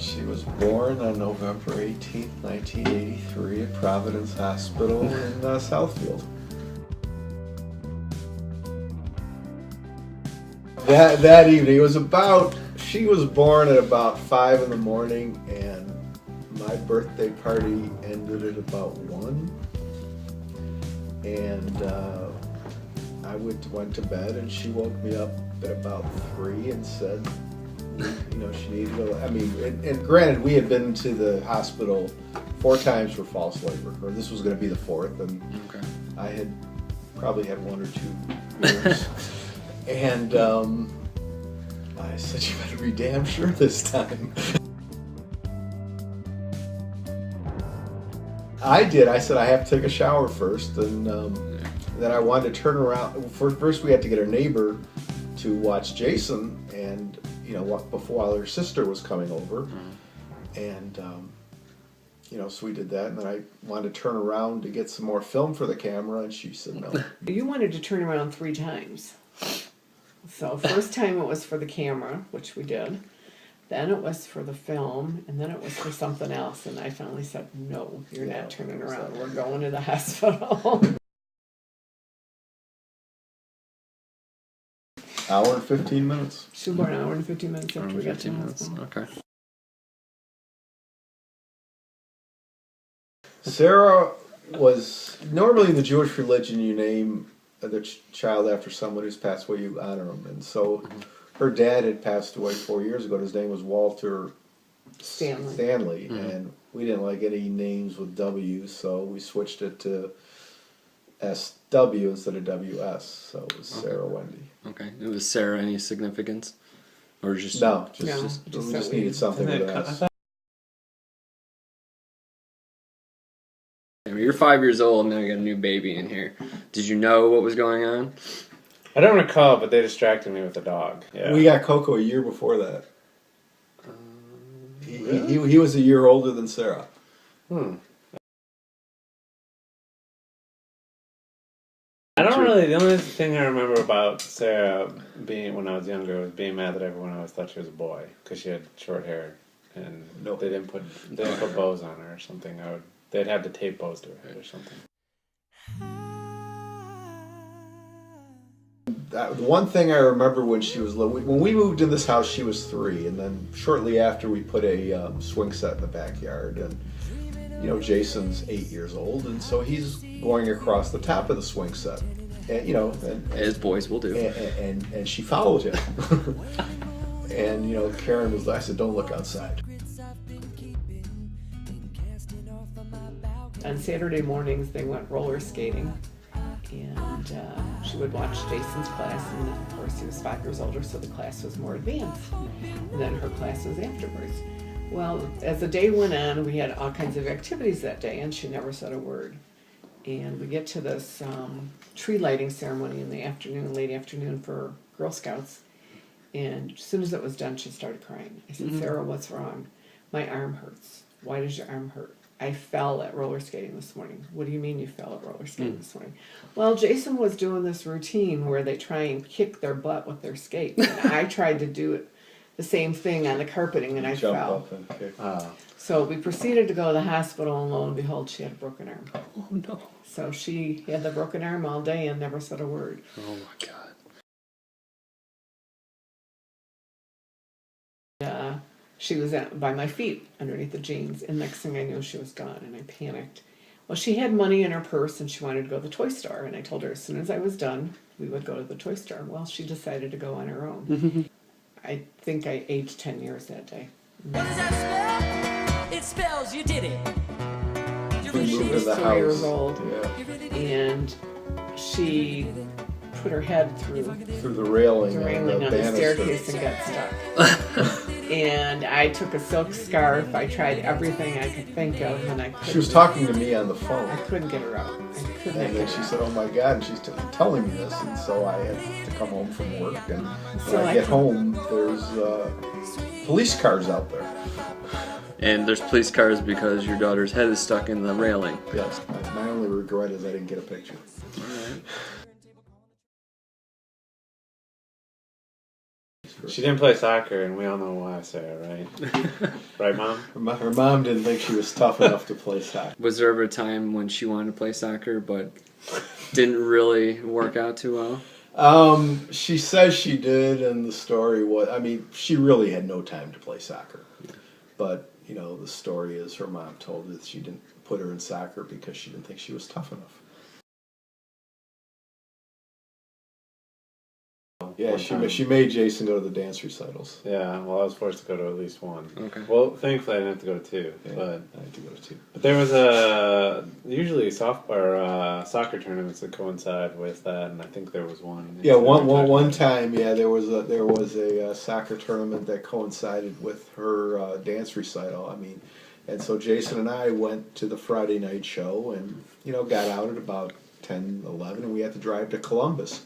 She was born on November 18th, 1983 at Providence Hospital in Southfield. That evening, it was about, she was born at about 5 in the morning, and my birthday party ended at about 1. And I went to bed, and she woke me up at about 3 and said, you know, she needed to go. I mean, and granted, we had been to the hospital 4 times for false labor, or this was going to be the 4th, and okay. I had probably had 1 or 2 years. And I said, you better be damn sure this time. I did. I said, I have to take a shower first, and then I wanted to turn around. First, we had to get our neighbor to watch Jason, and you know, while her sister was coming over, and you know, so we did that, and then I wanted to turn around to get some more film for the camera, and she said no. You wanted to turn around 3 times. So first time it was for the camera, which we did. Then it was for the film, and then it was for something else. And I finally said, no, you're not turning around. We're going to the hospital. Hour and 15 minutes. She was born an hour and 15 minutes after we got to the hospital. Okay. Sarah was, normally in the Jewish religion, you name the child after someone who's passed away, you honor them. And so her dad had passed away 4 years ago. His name was Walter Stanley. And we didn't like any names with W, so we switched it to SW instead of WS. So it was Sarah Wendy. Okay. It was Sarah any significance? Or just... No, we just needed something with an S. I mean, you're 5 years old and now you got a new baby in here. Did you know what was going on? I don't recall, but they distracted me with the dog. Yeah. We got Coco a year before that. Really? He was a year older than Sarah. I don't really. The only thing I remember about Sarah being when I was younger was being mad that everyone always thought she was a boy because she had short hair and they didn't put bows on her or something. They'd have to tape bows to her head or something. The one thing I remember when she was little, when we moved in this house, she was 3, and then shortly after we put a swing set in the backyard, and you know, Jason's 8 years old, and so he's going across the top of the swing set, and you know, as boys will do, and she followed him, and you know, Karen was. I said, "Don't look outside." On Saturday mornings, they went roller skating, and she would watch Jason's class, and of course he was 5 years older, so the class was more advanced than her class was afterwards. Well, as the day went on, we had all kinds of activities that day, and she never said a word. And we get to this tree lighting ceremony in the afternoon, late afternoon for Girl Scouts, and as soon as it was done, she started crying. I said, Sarah, what's wrong? My arm hurts. Why does your arm hurt? I fell at roller skating this morning. What do you mean you fell at roller skating this morning? Well, Jason was doing this routine where they try and kick their butt with their skates. And I tried to do it, the same thing on the carpeting, and I Jump fell. up and kick. So we proceeded to go to the hospital, and lo and behold, she had a broken arm. Oh, no. So she had the broken arm all day and never said a word. Oh, my God. She was by my feet underneath the jeans, and next thing I knew, she was gone, and I panicked. Well, she had money in her purse, and she wanted to go to the toy store, and I told her as soon as I was done, we would go to the toy store. Well, she decided to go on her own. I think I aged 10 years that day. What does that spell? It spells you did it. You really She did was it. 4 years old, Yeah. and she put her head through Through the railing, the and railing on the banister. staircase and got stuck. And I took a silk scarf. I tried everything I could think of, and I couldn't. She was talking to me on the phone. I couldn't get her out. I couldn't And get then her she out. said, "Oh my God!" And she's telling me this, and so I had to come home from work. And So when I get home, there's police cars out there. And there's police cars because your daughter's head is stuck in the railing. Yes, my only regret is I didn't get a picture. She didn't play soccer, and we all know why, Sarah, right? Right, Mom? Her mom didn't think she was tough enough to play soccer. Was there ever a time when she wanted to play soccer but didn't really work out too well? She says she did, and the story was, I mean, she really had no time to play soccer. But, you know, the story is her mom told her that she didn't put her in soccer because she didn't think she was tough enough. Yeah, she made Jason go to the dance recitals. Yeah, well, I was forced to go to at least one. Okay. Well, thankfully, I didn't have to go to two. Yeah, But I had to go to 2. But there was usually soccer tournaments that coincide with that, and I think there was one. Yeah, one time, yeah, there was a soccer tournament that coincided with her dance recital. I mean, and so Jason and I went to the Friday night show, and you know, got out at about 10, 11, and we had to drive to Columbus.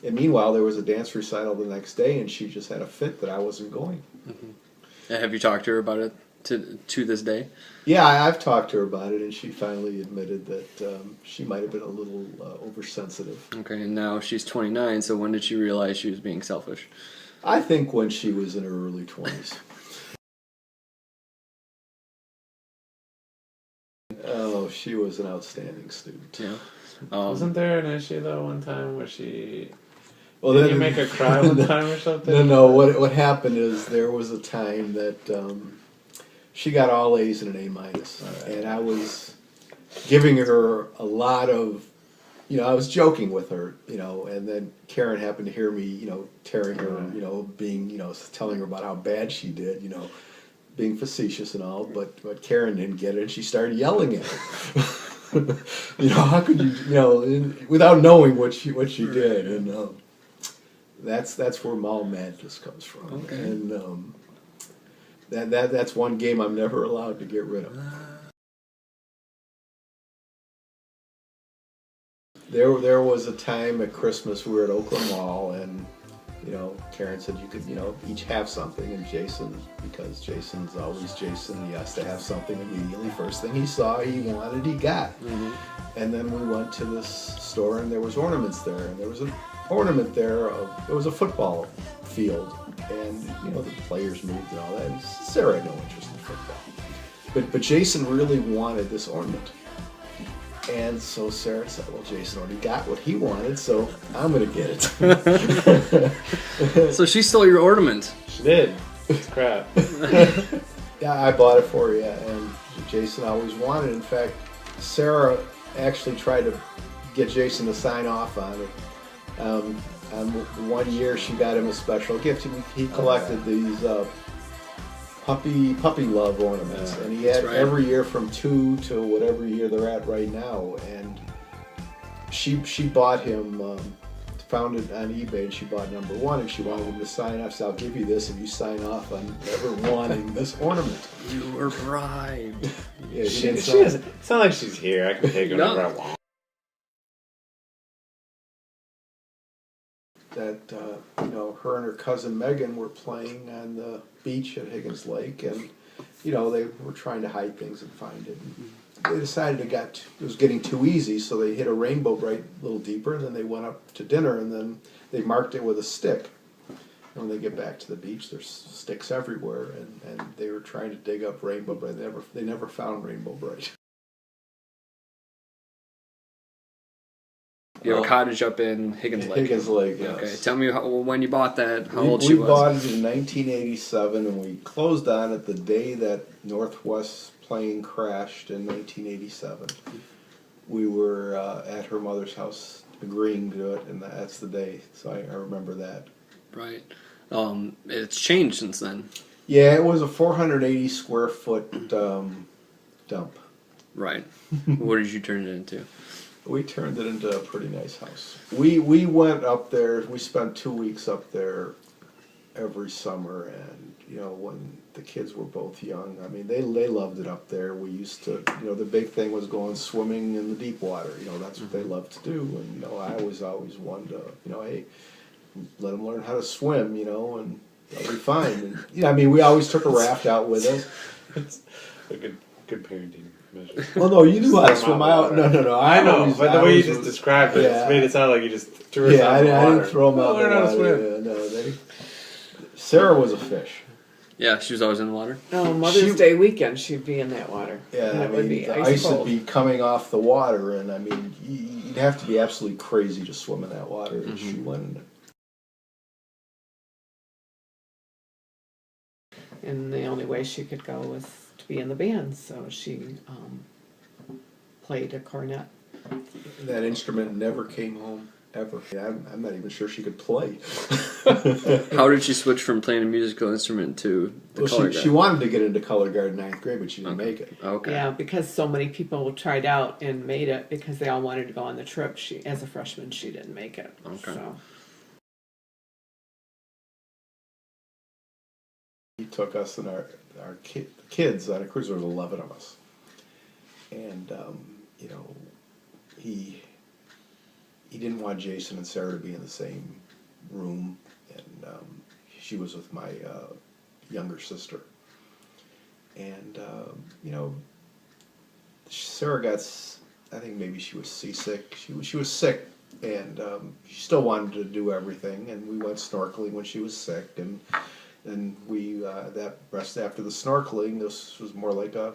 And meanwhile, there was a dance recital the next day, and she just had a fit that I wasn't going. Mm-hmm. Have you talked to her about it to this day? Yeah, I've talked to her about it, and she finally admitted that she might have been a little oversensitive. Okay, and now she's 29, so when did she realize she was being selfish? I think when she was in her early 20s. Oh, she was an outstanding student. Yeah. Wasn't there an issue, though, one time where she... Well, Did then, you make her cry one time or something? No. What happened is there was a time that she got all A's and an A minus, and I was giving her a lot of, you know, I was joking with her, you know, and then Karen happened to hear me, you know, tearing her, you know, being, you know, telling her about how bad she did, you know, being facetious and all, but Karen didn't get it, and she started yelling at her. You know, how could you, you know, without knowing what she did, and that's where Mall Madness comes from. Okay. And that's one game I'm never allowed to get rid of. There was a time at Christmas we were at Oakland Mall, and you know, Karen said you could, you know, each have something, and Jason, because Jason's always Jason, he has to have something immediately. First thing he saw, he wanted, he got. Mm-hmm. And then we went to this store, and there was ornaments there, and there was an ornament there there was a football field, and you know, the players moved and all that, and Sarah had no interest in football. But Jason really wanted this ornament. And so Sarah said, well, Jason already got what he wanted, so I'm going to get it. So she stole your ornament. She did. It's crap. Yeah, I bought it for you, and Jason always wanted it. In fact, Sarah actually tried to get Jason to sign off on it. One year she got him a special gift. He collected these puppy love ornaments, and he had every year from 2 to whatever year they're at right now. And she bought him, found it on eBay, and she bought number 1, and she wanted him to sign off. So I'll give you this if you sign off on never wanting this ornament. You were bribed. Yeah, It's not like she's here. I can take her whenever I want. That you know, her and her cousin Megan were playing on the beach at Higgins Lake, and you know, they were trying to hide things and find it. And they decided it was getting too easy, so they hit a Rainbow Bright a little deeper, and then they went up to dinner, and then they marked it with a stick. And when they get back to the beach, there's sticks everywhere, and they were trying to dig up Rainbow Bright. They never found Rainbow Bright. You have a cottage up in Higgins Lake. Higgins Lake, yes. Okay, tell me when you bought that, how old she was. We bought it in 1987, and we closed on it the day that Northwest plane crashed in 1987. We were at her mother's house agreeing to it, and that's the day, so I remember that. Right. It's changed since then. Yeah, it was a 480 square foot dump. Right. What did you turn it into? We turned it into a pretty nice house. We went up there. We spent 2 weeks up there every summer, and you know, when the kids were both young, I mean, they loved it up there. We used to, you know, the big thing was going swimming in the deep water. You know, that's what they loved to do, and you know, I always wanted to, you know, hey, let them learn how to swim, you know, and they'll be fine. And you know, I mean, we always took a raft out with us. It's a good parenting measure. Well, no, you knew how to swim out. No. I know, but the way you just described it, it made it sound like you just threw us out of the water. I didn't throw them out. Learn how to swim. Yeah, no, Sarah was a fish. Yeah, she was always in the water. Oh, Mother's Day weekend, she'd be in that water. Yeah, And I it would mean, be the ice ice would cold. be coming off the water, and I mean, you'd have to be absolutely crazy to swim in that water. And she went in it. And the only way she could go was to be in the band, so she played a cornet. That instrument never came home, ever. I'm not even sure she could play. How did she switch from playing a musical instrument to the color guard? She wanted to get into color guard in 9th grade, but she didn't make it. Okay. Yeah, because so many people tried out and made it because they all wanted to go on the trip. She, as a freshman, she didn't make it. Okay. So. He took us and our kids on a cruise. There was 11 of us, and you know, he didn't want Jason and Sarah to be in the same room, and she was with my younger sister, and you know, Sarah got, I think maybe she was seasick. She was sick, and she still wanted to do everything, and we went snorkeling when she was sick, and then we that rest after the snorkeling, this was more like a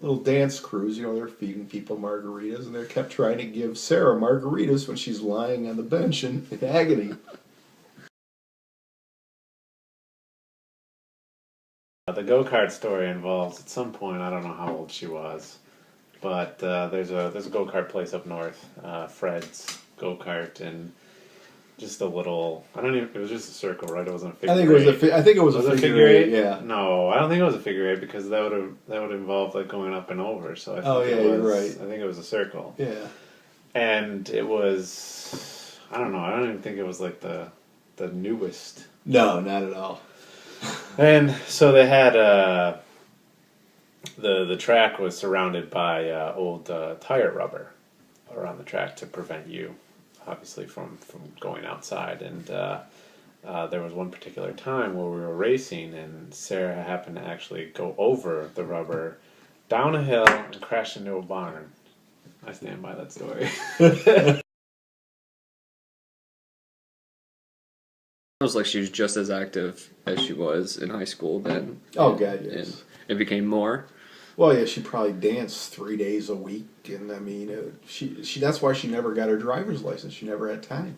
little dance cruise. You know, they're feeding people margaritas, and they kept trying to give Sarah margaritas when she's lying on the bench in agony. The go-kart story involves, at some point, I don't know how old she was, but there's a go-kart place up north, Fred's Go-Kart, and just a little, I don't even, it was just a circle, right? It wasn't a figure eight. I think it was a figure eight. Yeah. No, I don't think it was a figure eight because that would involve like going up and over. So I think you're right. I think it was a circle. Yeah. And it was, I don't know. I don't even think it was like the newest. No, not at all. And so they had the track was surrounded by old tire rubber around the track to prevent you, obviously, from going outside. And there was one particular time where we were racing, and Sarah happened to actually go over the rubber, down a hill, and crash into a barn. I stand by that story. It was like she was just as active as she was in high school then. Oh, God, yes. And it became more. Well, yeah, she probably danced 3 days a week, and I mean, she that's why she never got her driver's license. She never had time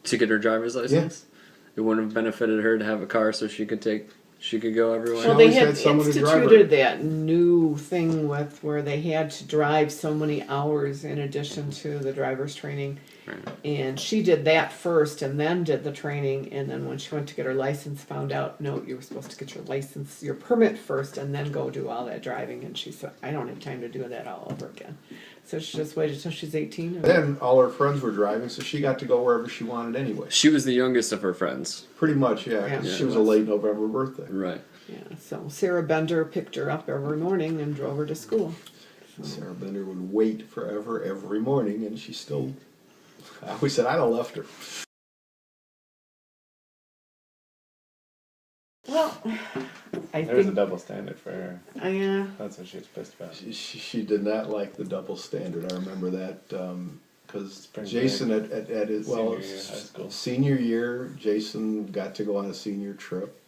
To get her driver's license? It wouldn't have benefited her to have a car so she could go everywhere. Well, they always had had someone to drive her. instituted that new thing with where they had to drive so many hours in addition to the driver's training. Right. And she did that first and then did the training. And then when she went to get her license, found out, no, you were supposed to get your license, your permit first and then go do all that driving. And she said, I don't have time to do that all over again. So she just waited until she's 18. And Then all her friends were driving, so she got to go wherever she wanted anyway. She was the youngest of her friends. Pretty much, yeah. 'Cause Yeah. she was a late November birthday. Right. yeah, so Sarah Bender picked her up every morning and drove her to school. Sarah Bender would wait forever every morning, and she still. I always said I'd have left her. Well, I There was a think double standard for her. That's what she was pissed about. She did not like the double standard. I remember that because Spring Jason break. at his Senior year, high school. senior year, Jason got to go on a senior trip,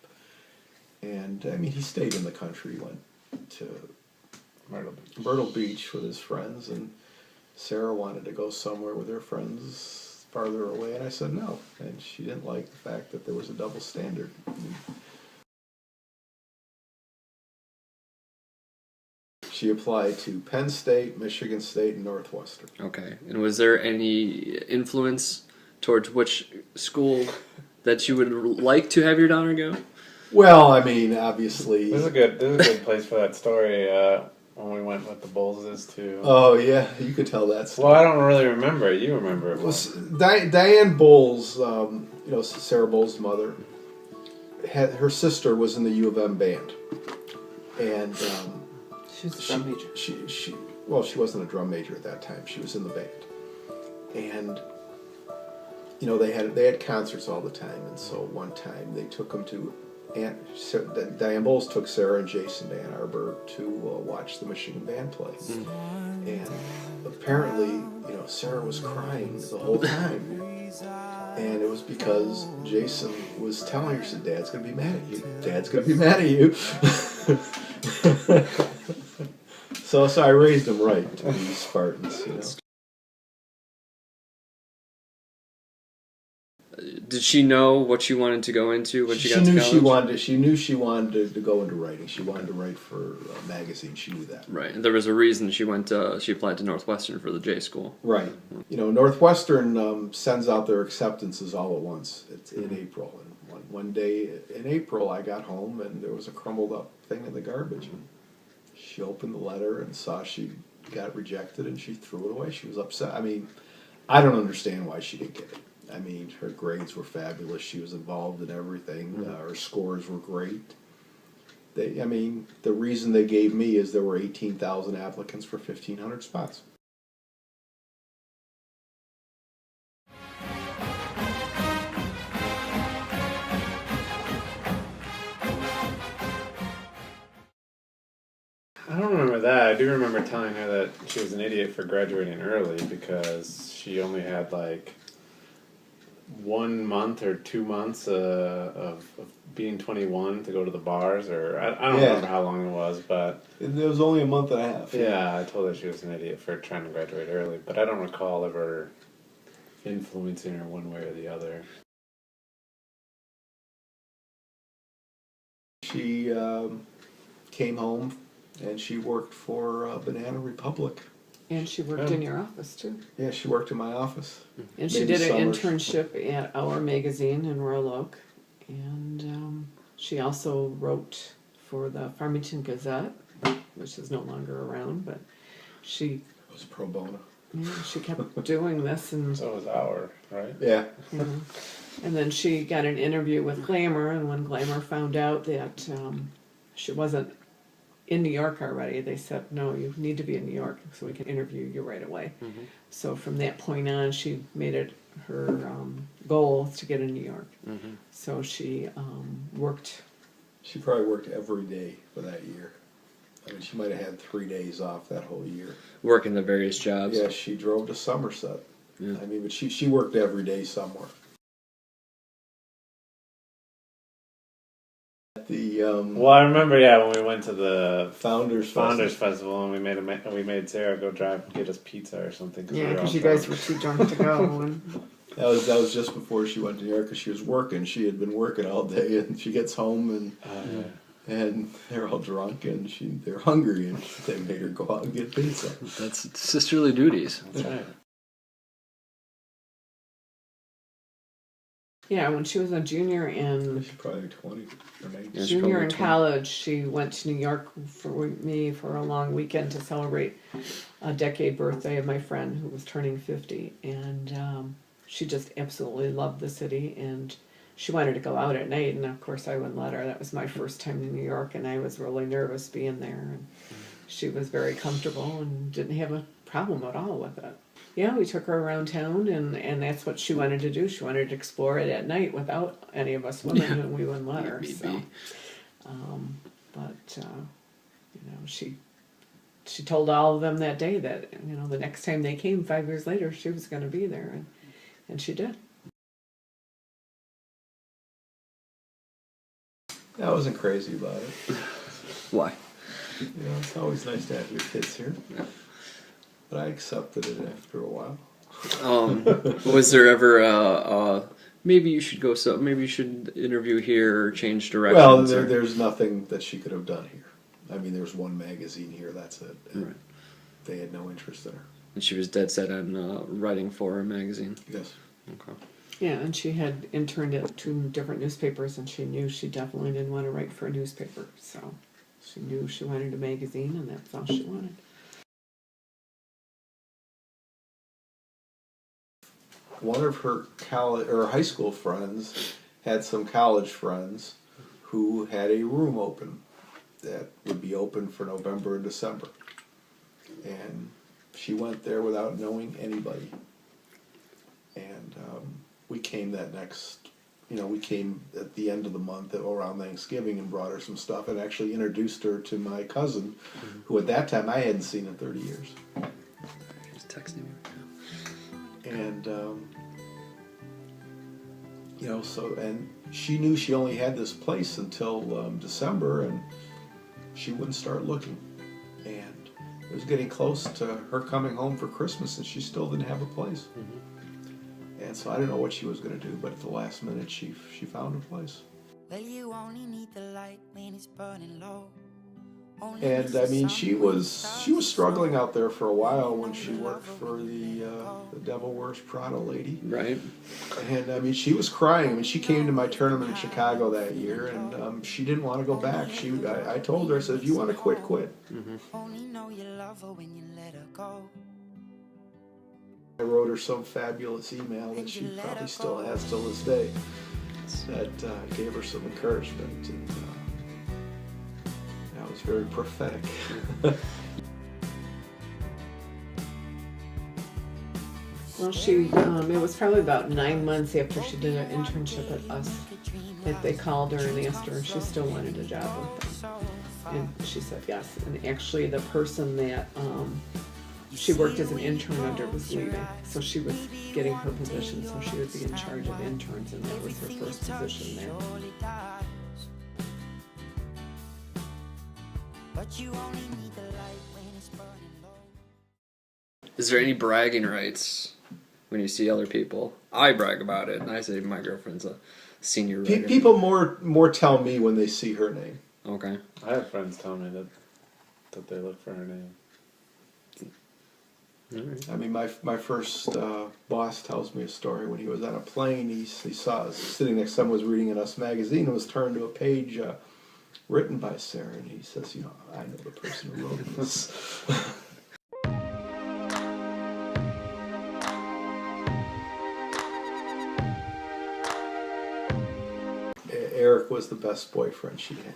and I mean he stayed in the country, went to Myrtle Beach with his friends, and Sarah wanted to go somewhere with her friends farther away, and I said no, and she didn't like the fact that there was a double standard. She applied to Penn State, Michigan State, and Northwestern. Okay. And was there any influence towards which school that you would like to have your daughter go? Well, I mean, obviously. This is a good place for that story. When we went with the Bowleses to. Oh yeah, you could tell that story. Well, I don't really remember it. You remember it. Well, Diane Bowles, Sarah Bowles' mother, her sister was in the U of M band, and she was a drum major. She wasn't a drum major at that time. She was in the band, and they had concerts all the time. And so one time they took them to. Diane Bowles took Sarah and Jason to Ann Arbor to watch the Michigan band play, and apparently, Sarah was crying the whole time, And it was because Jason was telling her, he said, Dad's going to be mad at you. Dad's going to be mad at you. So I raised him right to be Spartans, you know. Did she know what she wanted to go into when she got to knew college? she knew she wanted to go into writing. She wanted to write for a magazine. She knew that. Right. And there was a reason she applied to Northwestern for the J school. Right. You know, Northwestern sends out their acceptances all at once. It's in April. And one day in April, I got home and there was a crumbled up thing in the garbage. She opened the letter and saw she got rejected and she threw it away. She was upset. I mean, I don't understand why she didn't get it. I mean, her grades were fabulous. She was involved in everything. Her scores were great. The reason they gave me is there were 18,000 applicants for 1,500 spots. I don't remember that. I do remember telling her that she was an idiot for graduating early because she only had like 1 month or 2 months of being 21 to go to the bars, or I don't remember how long it was, but It was only a month and a half. yeah, I told her she was an idiot for trying to graduate early, but I don't recall ever influencing her one way or the other. She came home and she worked for Banana Republic. And she worked in your office too. Yeah, she worked in my office. And she Maybe did an summers. internship at Our Magazine in Royal Oak. And she also wrote for the Farmington Gazette, which is no longer around, but she It was pro bono. she kept doing this. And So was our, right? Yeah. and then she got an interview with Glamour, and when Glamour found out that she wasn't in New York already, they said, no, you need to be in New York so we can interview you right away. So from that point on, she made it her goal to get in New York. So she worked. She probably worked every day for that year. I mean, she might have had 3 days off that whole year. Working the various jobs. Yeah, she drove to Somerset. Yeah. I mean, but she worked every day somewhere. The Well, I remember, when we went to the Founders Festival and we made Sarah go drive and get us pizza or something. Yeah, we because all you guys drunk. were too drunk to go. And That was just before she went to New York because she was working. She had been working all day, and she gets home and they're all drunk and they're hungry, and they made her go out and get pizza. That's sisterly duties. That's right. yeah, when she was a junior in She's probably 20 or 19. Yeah, she junior probably in 20. college, she went to New York for me for a long weekend to celebrate a decade birthday of my friend who was turning 50, and she just absolutely loved the city, and she wanted to go out at night, and of course I wouldn't let her. That was my first time in New York, and I was really nervous being there, and she was very comfortable and didn't have a problem at all with it. Yeah, we took her around town, and that's what she wanted to do. She wanted to explore it at night without any of us women, and we wouldn't let her. Maybe. So, she told all of them that day that the next time they came 5 years later, she was going to be there, and she did. I wasn't crazy about it. Why? It's always nice to have your kids here. Yeah. But I accepted it after a while. Was there ever maybe you should go? So maybe you should interview here or change directions. Well, or- there's nothing that she could have done here. I mean, there's one magazine here, that's it. And Right. they had no interest in her. And she was dead set on writing for a magazine. Yes. Okay. Yeah, and she had interned at 2 different newspapers, and she knew she definitely didn't want to write for a newspaper. So she knew she wanted a magazine, and that's all she wanted. One of her college or high school friends had some college friends who had a room open that would be open for November and December. And she went there without knowing anybody. And we came we came at the end of the month around Thanksgiving and brought her some stuff and actually introduced her to my cousin, who at that time I hadn't seen in 30 years. She's texting me. And you know, so, and she knew she only had this place until December, and she wouldn't start looking. And it was getting close to her coming home for Christmas, and she still didn't have a place. And so I didn't know what she was going to do, but at the last minute, she found a place. Well, you only need the light when it's burning low. And I mean, she was struggling out there for a while when she worked for the Devil Wears Prada lady. Right. And I mean, she was crying. I mean, she came to my tournament in Chicago that year, and she didn't want to go back. I told her, I said, if you want to quit, quit. Only know you love her when you let her go. I wrote her some fabulous email that she probably still has till this day that gave her some encouragement, and that was very prophetic. Well, it was probably about 9 months after she did an internship at us that they called her and asked her if she still wanted a job with them. And she said yes. And actually the person that she worked as an intern under was leaving. So she was getting her position, so she would be in charge of interns, and that was her first position there. But you only need the light when it's burning low. Is there any bragging rights when you see other people? I brag about it, and I say my girlfriend's a senior writer. People more tell me when they see her name. Okay. I have friends tell me that they look for her name. Right. I mean, my first boss tells me a story. When he was on a plane, he saw us sitting next to someone was reading an Us magazine and was turned to a page written by Sarah, and he says, you know, I know the person who wrote this. Eric was the best boyfriend she had.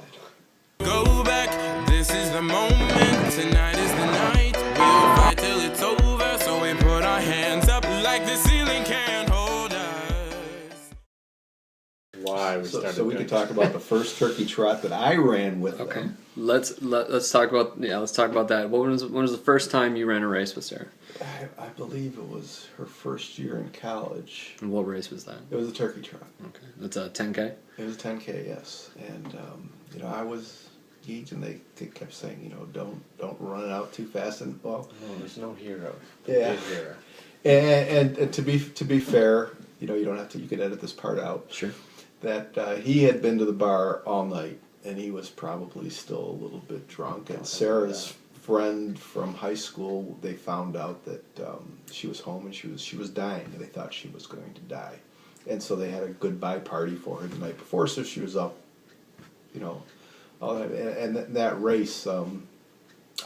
Go back, this is the moment, tonight is the night. We'll fight till it's over, so we put our hands up like the ceiling can't hold us. Why we started So we doing could talk about the first turkey trot that I ran with Okay. them. Let's talk about that. When was the first time you ran a race with Sarah? I believe it was her first year in college. And what race was that? It was a turkey trot. Okay. That's a 10K? It was a 10K, yes. And you know, I was geeked, and they kept saying, you know, don't run it out too fast. And well, No, there's no hero. Yeah. Big hero. and to be fair, you know, you don't have to. You can edit this part out. Sure. That he had been to the bar all night, and he was probably still a little bit drunk. And Sarah's friend from high school, they found out that she was home and she was dying, and they thought she was going to die, and so they had a goodbye party for her the night before. So she was up, you know, all that, and that race,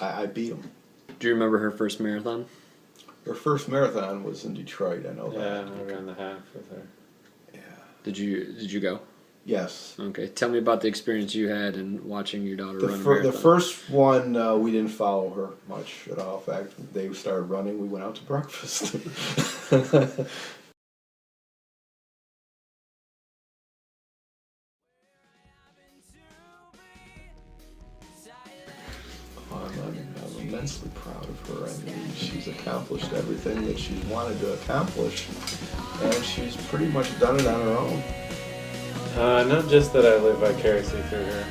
I beat him. Do you remember her first marathon? Her first marathon was in Detroit. I know Yeah, that. and I ran the half with her. Yeah. Did you go? Yes. Okay. Tell me about the experience you had in watching your daughter run a The marathon. first one, we didn't follow her much at all. In fact, they started running. We went out to breakfast. I'm immensely proud of her. I mean, she's accomplished everything that she's wanted to accomplish, and she's pretty much done it on her own. Not just that I live vicariously through her.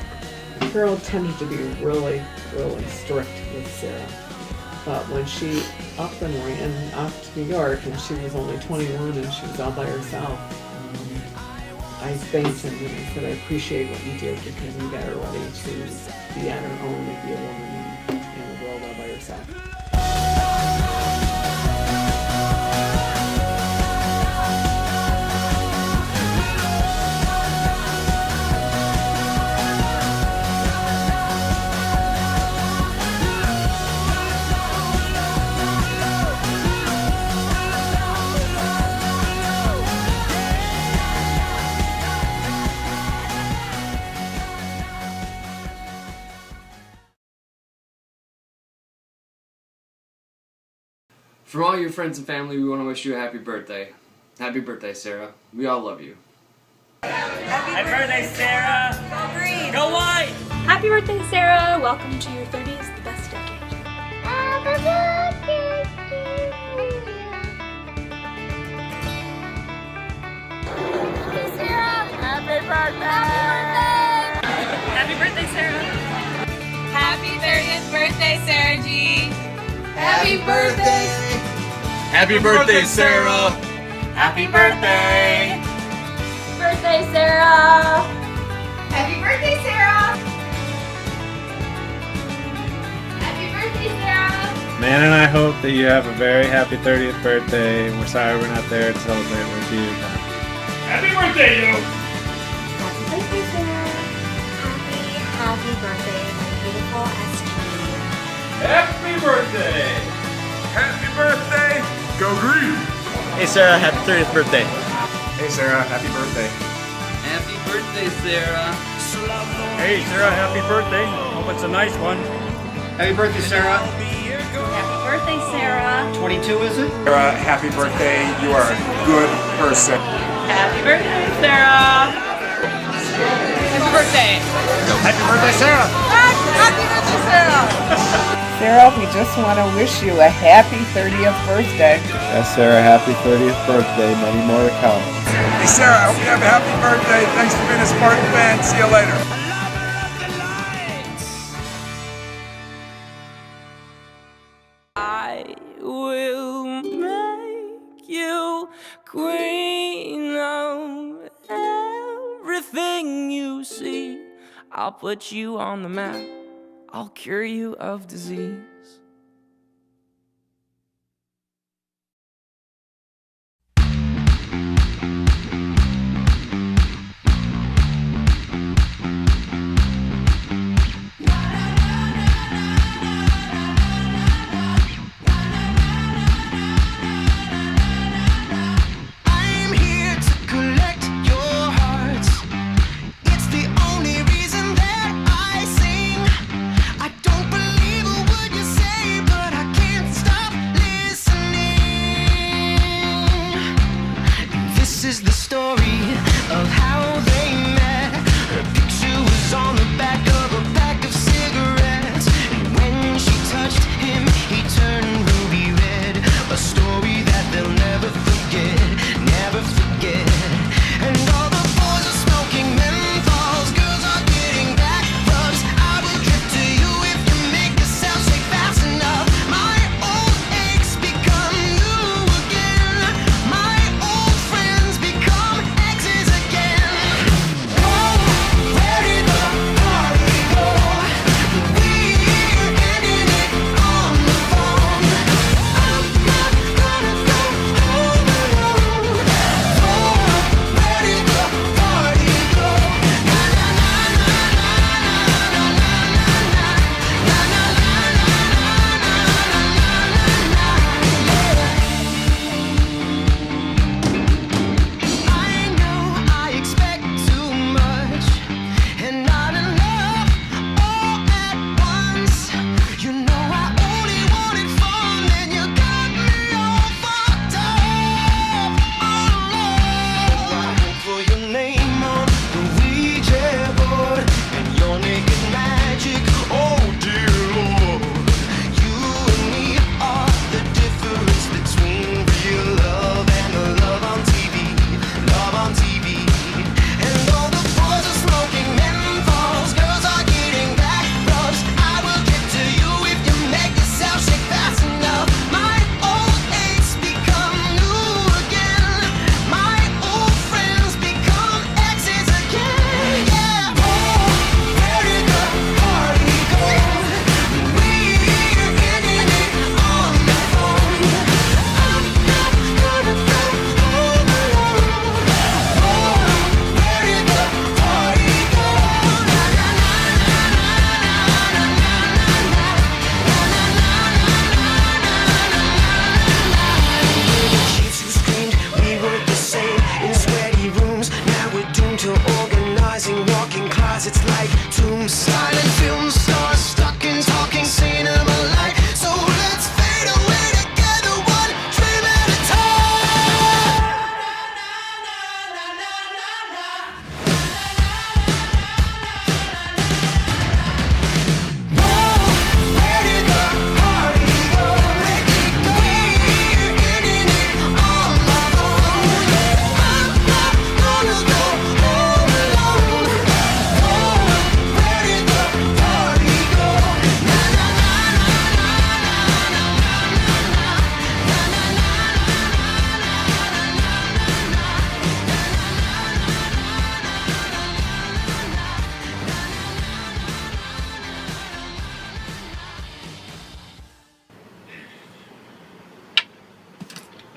Carol tended to be really, really strict with Sarah. But when she up and ran off to New York, and she was only 21 and she was all by herself, I thanked him and I said, I appreciate what you did, because you got her ready to be on her own and be a woman in the world all by herself. From all your friends and family, we want to wish you a happy birthday. Happy birthday, Sarah. We all love you. Happy birthday, Sarah! Go green! Go white! Happy birthday, Sarah! Welcome to your 30s, the best decade. Happy birthday to you. birthday! Happy birthday, Sarah! Happy 30th birthday, Sarah G. Happy birthday! Happy birthday, Sarah. Happy birthday! Birthday, Sarah! Happy birthday, Sarah. Happy birthday, Sarah! Man and I hope that you have a very happy 30th birthday. We're sorry we're not there to celebrate with you. Happy birthday, you! Happy birthday, Sarah. Happy birthday, my beautiful SG. Happy birthday! Happy birthday. Go green. Hey Sarah, happy 30th birthday. Hey, Sarah. Happy birthday. Happy birthday, Sarah. Hey Sarah, happy birthday. Hope it's a nice one. Happy birthday, Sarah. Happy birthday, Sarah! 22, is it? Sarah, happy birthday. You are a good person. Happy birthday, Sarah. Happy birthday. Happy birthday, Sarah. Happy birthday, Sarah. Sarah, we just want to wish you a happy 30th birthday. Yes, Sarah, happy 30th birthday. Many more to come. Hey, Sarah, I hope you have a happy birthday. Thanks for being a Spartan fan. See you later. I will make you queen of everything you see. I'll put you on the map. I'll cure you of disease. I'm here to collect your hearts. It's the only reason that I sing. I don't believe a word you say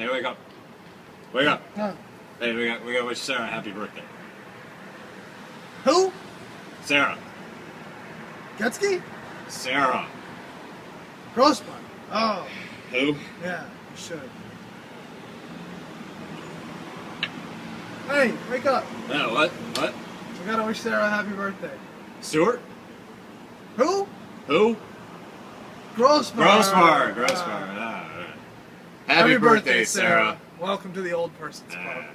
Hey, wake up. Wake up. Huh. Hey, we got to wish Sarah a happy birthday. Who? Sarah. Gutsky? Sarah. Grossbart. Oh, Who? yeah, you should. Hey, wake up. No, what? What? We gotta wish Sarah a happy birthday. Stuart? Who? Who? Grossbart. Grossbart. Ah, all right. Happy birthday, Sarah. Welcome to the old person's club. Ah.